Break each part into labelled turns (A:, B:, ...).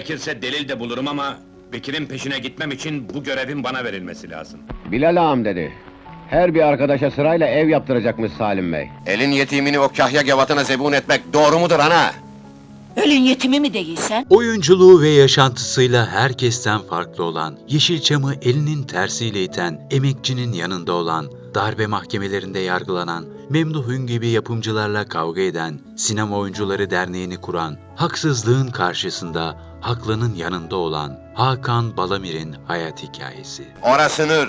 A: Gerekirse delil de bulurum ama... Bekir'in peşine gitmem için bu görevin bana verilmesi lazım.
B: Bilal ağam dedi. Her bir arkadaşa sırayla ev yaptıracakmış Salim Bey.
C: Elin yetimini o kahya gevatına zebun etmek doğru mudur ana?
D: Ölün yetimi mi değilsen?
E: Oyunculuğu ve yaşantısıyla herkesten farklı olan, Yeşilçam'ı elinin tersiyle iten, emekçinin yanında olan, darbe mahkemelerinde yargılanan, Memduh Ün gibi yapımcılarla kavga eden, Sinema Oyuncuları Derneği'ni kuran, haksızlığın karşısında haklının yanında olan Hakan Balamir'in hayat hikayesi.
C: Orası sınır.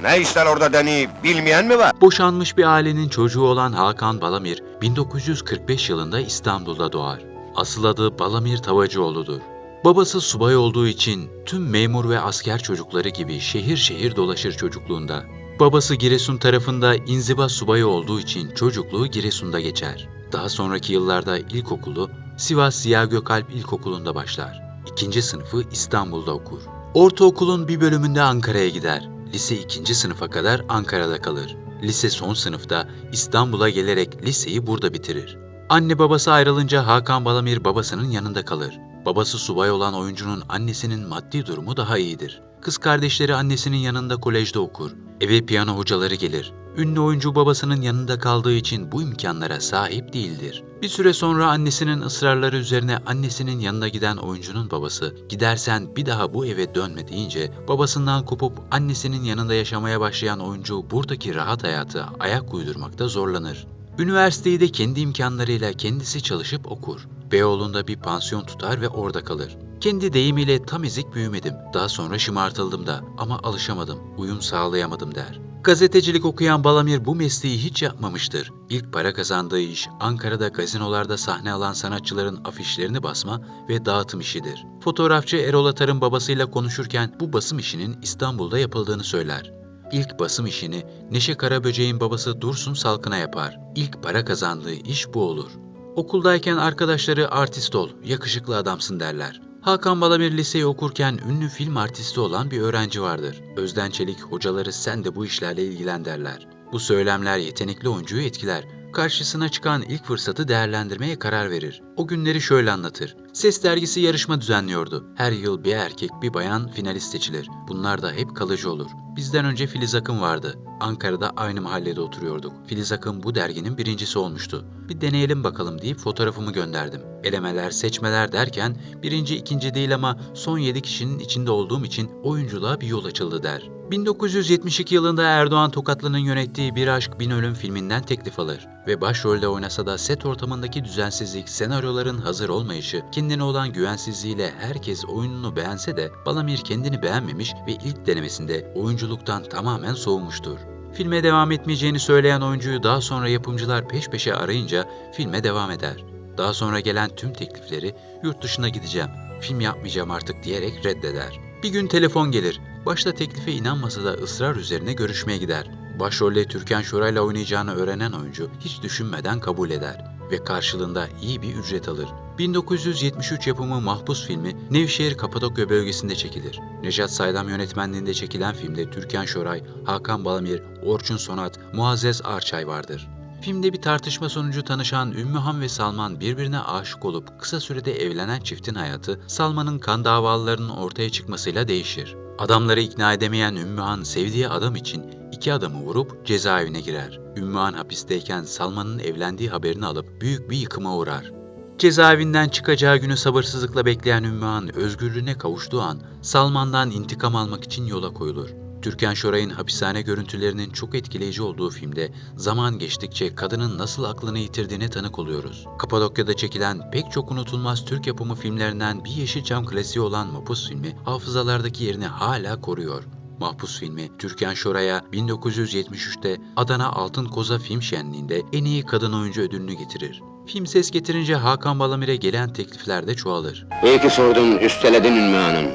C: Ne işler orada deni bilmeyen mi var?
E: Boşanmış bir ailenin çocuğu olan Hakan Balamir, 1945 yılında İstanbul'da doğar. Asıl adı Balamir Tavacıoğlu'dur. Babası subay olduğu için tüm memur ve asker çocukları gibi şehir şehir dolaşır çocukluğunda. Babası Giresun tarafında inziba subayı olduğu için çocukluğu Giresun'da geçer. Daha sonraki yıllarda ilkokulu Sivas Ziya Gökalp İlkokulu'nda başlar. 2. sınıfı İstanbul'da okur. Ortaokulun bir bölümünde Ankara'ya gider. Lise 2. sınıfa kadar Ankara'da kalır. Lise son sınıfta İstanbul'a gelerek liseyi burada bitirir. Anne babası ayrılınca Hakan Balamir babasının yanında kalır. Babası subay olan oyuncunun annesinin maddi durumu daha iyidir. Kız kardeşleri annesinin yanında kolejde okur. Eve piyano hocaları gelir. Ünlü oyuncu babasının yanında kaldığı için bu imkanlara sahip değildir. Bir süre sonra annesinin ısrarları üzerine annesinin yanına giden oyuncunun babası, "Gidersen bir daha bu eve dönme" deyince babasından kopup annesinin yanında yaşamaya başlayan oyuncu buradaki rahat hayata ayak uydurmakta zorlanır. Üniversiteyi de kendi imkanlarıyla kendisi çalışıp okur. Beyoğlu'nda bir pansiyon tutar ve orada kalır. Kendi deyimiyle "tam ezik büyümedim, daha sonra şımartıldım da ama alışamadım, uyum sağlayamadım" der. Gazetecilik okuyan Balamir bu mesleği hiç yapmamıştır. İlk para kazandığı iş Ankara'da gazinolarda sahne alan sanatçıların afişlerini basma ve dağıtım işidir. Fotoğrafçı Erol Atar'ın babasıyla konuşurken bu basım işinin İstanbul'da yapıldığını söyler. İlk basım işini Neşe Karaböcek'in babası Dursun Salkın'a yapar. İlk para kazandığı iş bu olur. Okuldayken arkadaşları "artist ol, yakışıklı adamsın" derler. Hakan Balamir liseyi okurken ünlü film artisti olan bir öğrenci vardır. Özden Çelik hocaları "sen de bu işlerle ilgilen" derler. Bu söylemler yetenekli oyuncuyu etkiler. Karşısına çıkan ilk fırsatı değerlendirmeye karar verir. O günleri şöyle anlatır. Ses dergisi yarışma düzenliyordu. Her yıl bir erkek bir bayan finalist seçilir. Bunlar da hep kalıcı olur. Bizden önce Filiz Akın vardı. Ankara'da aynı mahallede oturuyorduk. Filiz Akın bu derginin birincisi olmuştu. Bir deneyelim bakalım deyip fotoğrafımı gönderdim. Elemeler, seçmeler derken birinci, ikinci değil ama son 7 kişinin içinde olduğum için oyunculuğa bir yol açıldı der. 1972 yılında Erdoğan Tokatlı'nın yönettiği Bir Aşk Bin Ölüm filminden teklif alır ve başrolde oynasa da set ortamındaki düzensizlik, senaryoların hazır olmayışı, kendine olan güvensizliğiyle herkes oyununu beğense de Balamir kendini beğenmemiş ve ilk denemesinde oyunculuktan tamamen soğumuştur. Filme devam etmeyeceğini söyleyen oyuncuyu daha sonra yapımcılar peş peşe arayınca filme devam eder. Daha sonra gelen tüm teklifleri "yurt dışına gideceğim, film yapmayacağım artık" diyerek reddeder. Bir gün telefon gelir. Başta teklife inanmasa da ısrar üzerine görüşmeye gider. Başrolle Türkan Şoray'la oynayacağını öğrenen oyuncu hiç düşünmeden kabul eder ve karşılığında iyi bir ücret alır. 1973 yapımı Mahpus filmi Nevşehir Kapadokya bölgesinde çekilir. Nejat Saydam yönetmenliğinde çekilen filmde Türkan Şoray, Hakan Balamir, Orçun Sonat, Muazzez Arçay vardır. Filmde bir tartışma sonucu tanışan Ümmühan ve Salman birbirine aşık olup kısa sürede evlenen çiftin hayatı Salman'ın kan davalarının ortaya çıkmasıyla değişir. Adamları ikna edemeyen Ümmühan sevdiği adam için 2 adamı vurup cezaevine girer. Ümmühan hapisteyken Salman'ın evlendiği haberini alıp büyük bir yıkıma uğrar. Cezaevinden çıkacağı günü sabırsızlıkla bekleyen Ümmühan özgürlüğüne kavuştuğu an Salman'dan intikam almak için yola koyulur. Türkan Şoray'ın hapishane görüntülerinin çok etkileyici olduğu filmde zaman geçtikçe kadının nasıl aklını yitirdiğine tanık oluyoruz. Kapadokya'da çekilen pek çok unutulmaz Türk yapımı filmlerinden bir Yeşilçam klasiği olan Mahpus filmi hafızalardaki yerini hala koruyor. Mahpus filmi, Türkan Şoray'a 1973'te Adana Altın Koza Film Şenliği'nde en iyi kadın oyuncu ödülünü getirir. Film ses getirince Hakan Balamir'e gelen teklifler de çoğalır.
C: İyi ki sordun, üsteledin Ümmü Hanım.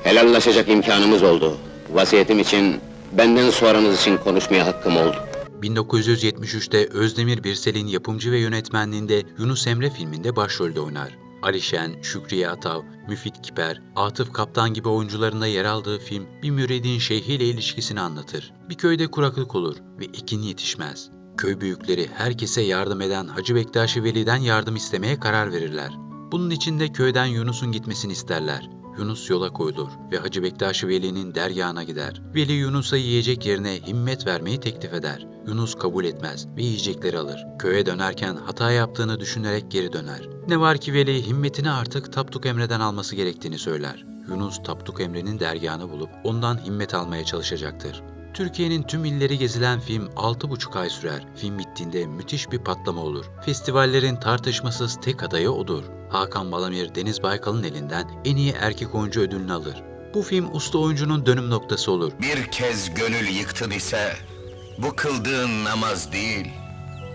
C: Helallaşacak imkanımız oldu. Vasiyetim için, benden sonranız için konuşmaya hakkım oldu.
E: 1973'te Özdemir Birsel'in yapımcı ve yönetmenliğinde Yunus Emre filminde başrolde oynar. Alişen, Şükriye Atav, Müfit Kiper, Atıf Kaptan gibi oyuncularında yer aldığı film bir müridin şeyhiyle ilişkisini anlatır. Bir köyde kuraklık olur ve ekin yetişmez. Köy büyükleri herkese yardım eden Hacı Bektaş-ı Veli'den yardım istemeye karar verirler. Bunun için de köyden Yunus'un gitmesini isterler. Yunus yola koyulur ve Hacı Bektaş-ı Veli'nin dergahına gider. Veli Yunus'a yiyecek yerine himmet vermeyi teklif eder. Yunus kabul etmez ve yiyecekleri alır. Köye dönerken hata yaptığını düşünerek geri döner. Ne var ki Veli himmetini artık Tapduk Emre'den alması gerektiğini söyler. Yunus Tapduk Emre'nin dergahını bulup ondan himmet almaya çalışacaktır. Türkiye'nin tüm illeri gezilen film 6,5 ay sürer. Film bittiğinde müthiş bir patlama olur. Festivallerin tartışmasız tek adayı odur. Hakan Balamir, Deniz Baykal'ın elinden en iyi erkek oyuncu ödülünü alır. Bu film usta oyuncunun dönüm noktası olur.
F: Bir kez gönül yıktın ise, bu kıldığın namaz değil,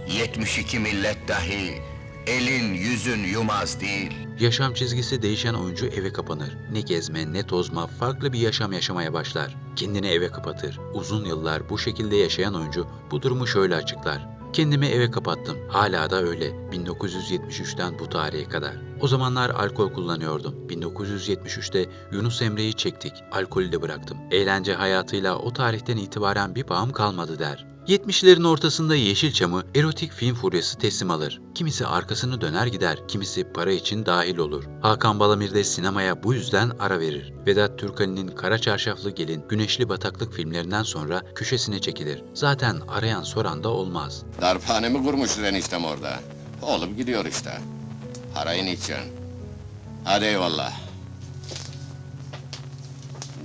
F: 72 millet dahi, elin yüzün yumaz değil.
E: Yaşam çizgisi değişen oyuncu eve kapanır. Ne gezme ne tozma farklı bir yaşam yaşamaya başlar. Kendini eve kapatır. Uzun yıllar bu şekilde yaşayan oyuncu bu durumu şöyle açıklar. Kendimi eve kapattım. Hala da öyle. 1973'ten bu tarihe kadar. O zamanlar alkol kullanıyordum. 1973'te Yunus Emre'yi çektik. Alkolü de bıraktım. Eğlence hayatıyla o tarihten itibaren bir bağım kalmadı der. 70'lerin ortasında Yeşilçam'ı erotik film furyası teslim alır. Kimisi arkasını döner gider, kimisi para için dahil olur. Hakan Balamir de sinemaya bu yüzden ara verir. Vedat Türkali'nin Kara Çarşaflı Gelin, Güneşli Bataklık filmlerinden sonra köşesine çekilir. Zaten arayan soran da olmaz.
C: Darphane mi kurmuştur eniştem orada? Oğlum gidiyor işte. Parayı ne içeceksin? Hadi eyvallah.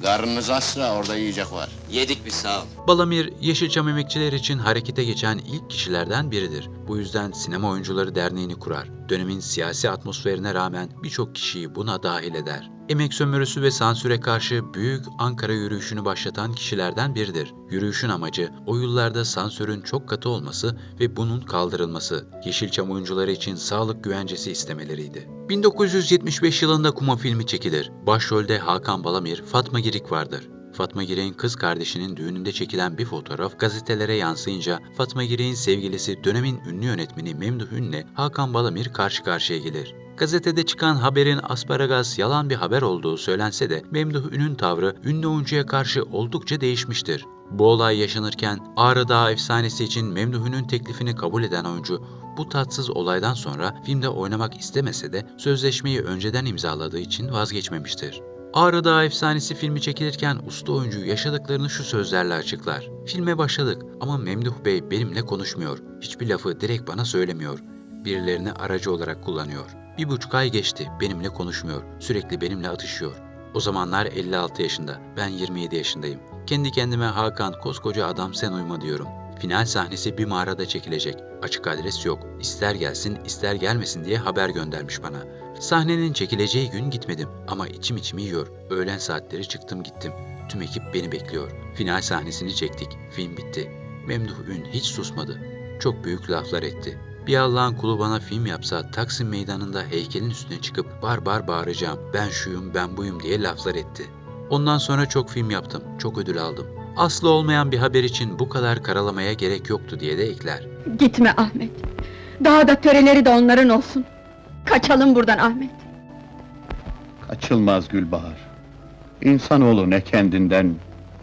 C: Karnınız açsa orada yiyecek var.
G: Yedik biz, sağ ol.
E: Balamir, Yeşilçam emekçiler için harekete geçen ilk kişilerden biridir. Bu yüzden Sinema Oyuncuları Derneği'ni kurar. Dönemin siyasi atmosferine rağmen birçok kişiyi buna dahil eder. Emek sömürüsü ve sansüre karşı büyük Ankara yürüyüşünü başlatan kişilerden biridir. Yürüyüşün amacı o yıllarda sansürün çok katı olması ve bunun kaldırılması, Yeşilçam oyuncuları için sağlık güvencesi istemeleriydi. 1975 yılında Kuma filmi çekilir. Başrolde Hakan Balamir, Fatma Girik vardır. Fatma Girik'in kız kardeşinin düğününde çekilen bir fotoğraf gazetelere yansıyınca Fatma Girik'in sevgilisi dönemin ünlü yönetmeni Memduh Ün'le Hakan Balamir karşı karşıya gelir. Gazetede çıkan haberin asparagas yalan bir haber olduğu söylense de Memduh Ün'ün tavrı ünlü oyuncuya karşı oldukça değişmiştir. Bu olay yaşanırken Ağrı Dağı efsanesi için Memduh Ün'ün teklifini kabul eden oyuncu bu tatsız olaydan sonra filmde oynamak istemese de sözleşmeyi önceden imzaladığı için vazgeçmemiştir. Ağrı Dağı efsanesi filmi çekilirken usta oyuncu yaşadıklarını şu sözlerle açıklar. Filme başladık ama Memduh Bey benimle konuşmuyor. Hiçbir lafı direkt bana söylemiyor. Birilerini aracı olarak kullanıyor. 1,5 ay geçti, benimle konuşmuyor. Sürekli benimle atışıyor. O zamanlar 56 yaşında, ben 27 yaşındayım. Kendi kendime Hakan, koskoca adam sen uyma diyorum. Final sahnesi bir mağarada çekilecek. Açık adres yok. İster gelsin ister gelmesin diye haber göndermiş bana. Sahnenin çekileceği gün gitmedim ama içim yiyor. Öğlen saatleri çıktım gittim. Tüm ekip beni bekliyor. Final sahnesini çektik. Film bitti. Memduh Ün hiç susmadı. Çok büyük laflar etti. Bir Allah'ın kulu bana film yapsa Taksim Meydanı'nda heykelin üstüne çıkıp bar bar bağıracağım. Ben şuyum ben buyum diye laflar etti. Ondan sonra çok film yaptım. Çok ödül aldım. Aslı olmayan bir haber için bu kadar karalamaya gerek yoktu diye de ekler.
H: Gitme Ahmet. Daha da töreleri de onların olsun. Kaçalım buradan Ahmet.
I: Kaçılmaz Gülbahar. İnsanoğlu ne kendinden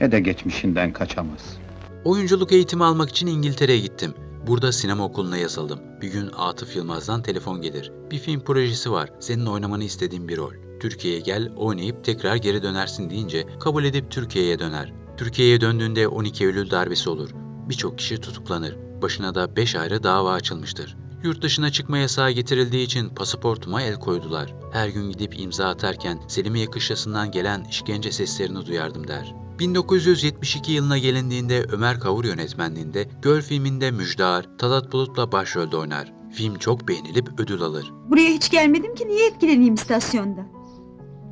I: ne de geçmişinden kaçamaz.
E: Oyunculuk eğitimi almak için İngiltere'ye gittim. Burada sinema okuluna yazıldım. Bir gün Atıf Yılmaz'dan telefon gelir. Bir film projesi var. Senin oynamanı istediğim bir rol. Türkiye'ye gel, oynayıp tekrar geri dönersin deyince kabul edip Türkiye'ye döner. Türkiye'ye döndüğünde 12 Eylül darbesi olur. Birçok kişi tutuklanır. Başına da 5 ayrı dava açılmıştır. Yurt dışına çıkma yasağı getirildiği için pasaportuma el koydular. Her gün gidip imza atarken Selimiye kışlasından gelen işkence seslerini duyardım der. 1972 yılına gelindiğinde Ömer Kavur yönetmenliğinde Göl filminde Müjdar, Talat Bulut'la başrolde oynar. Film çok beğenilip ödül alır.
H: Buraya hiç gelmedim ki niye etkileneyim istasyonda?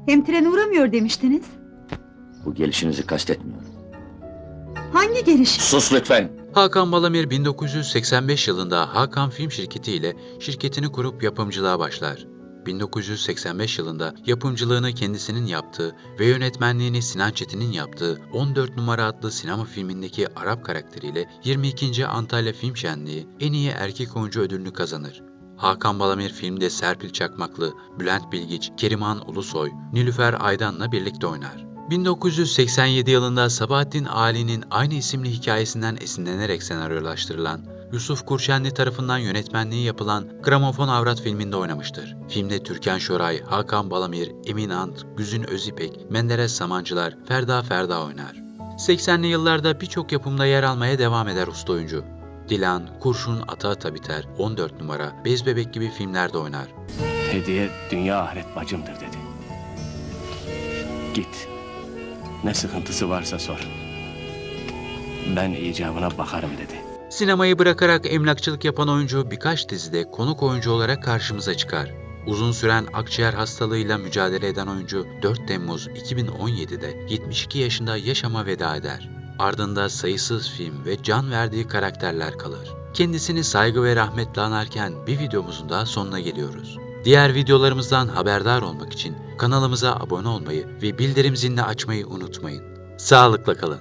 H: Hem tren uğramıyor demiştiniz.
G: Bu gelişinizi kastetmiyorum.
H: Hangi geliş?
G: Sus lütfen!
E: Hakan Balamir 1985 yılında Hakan Film Şirketi ile şirketini kurup yapımcılığa başlar. 1985 yılında yapımcılığını kendisinin yaptığı ve yönetmenliğini Sinan Çetin'in yaptığı 14 numara adlı sinema filmindeki Arap karakteriyle 22. Antalya Film Şenliği en iyi erkek oyuncu ödülünü kazanır. Hakan Balamir filmde Serpil Çakmaklı, Bülent Bilgiç, Keriman Ulusoy, Nilüfer Aydan'la birlikte oynar. 1987 yılında Sabahattin Ali'nin aynı isimli hikayesinden esinlenerek senaryolaştırılan Yusuf Kurşenli tarafından yönetmenliği yapılan Gramofon Avrat filminde oynamıştır. Filmde Türkan Şoray, Hakan Balamir, Emin Ant, Güzin Özipek, Menderes Samancılar, Ferda oynar. 80'li yıllarda birçok yapımda yer almaya devam eder usta oyuncu. Dilan, Kurşun Ata Biter, 14 numara, Bez Bebek gibi filmlerde oynar.
J: Hediye dünya ahiret bacımdır dedi. Git. Ne sıkıntısı varsa sor. Ben icabına bakarım dedi.
E: Sinemayı bırakarak emlakçılık yapan oyuncu birkaç dizide konuk oyuncu olarak karşımıza çıkar. Uzun süren akciğer hastalığıyla mücadele eden oyuncu 4 Temmuz 2017'de 72 yaşında yaşama veda eder. Ardında sayısız film ve can verdiği karakterler kalır. Kendisini saygı ve rahmetle anarken bir videomuzun daha sonuna geliyoruz. Diğer videolarımızdan haberdar olmak için kanalımıza abone olmayı ve bildirim zilini açmayı unutmayın. Sağlıkla kalın.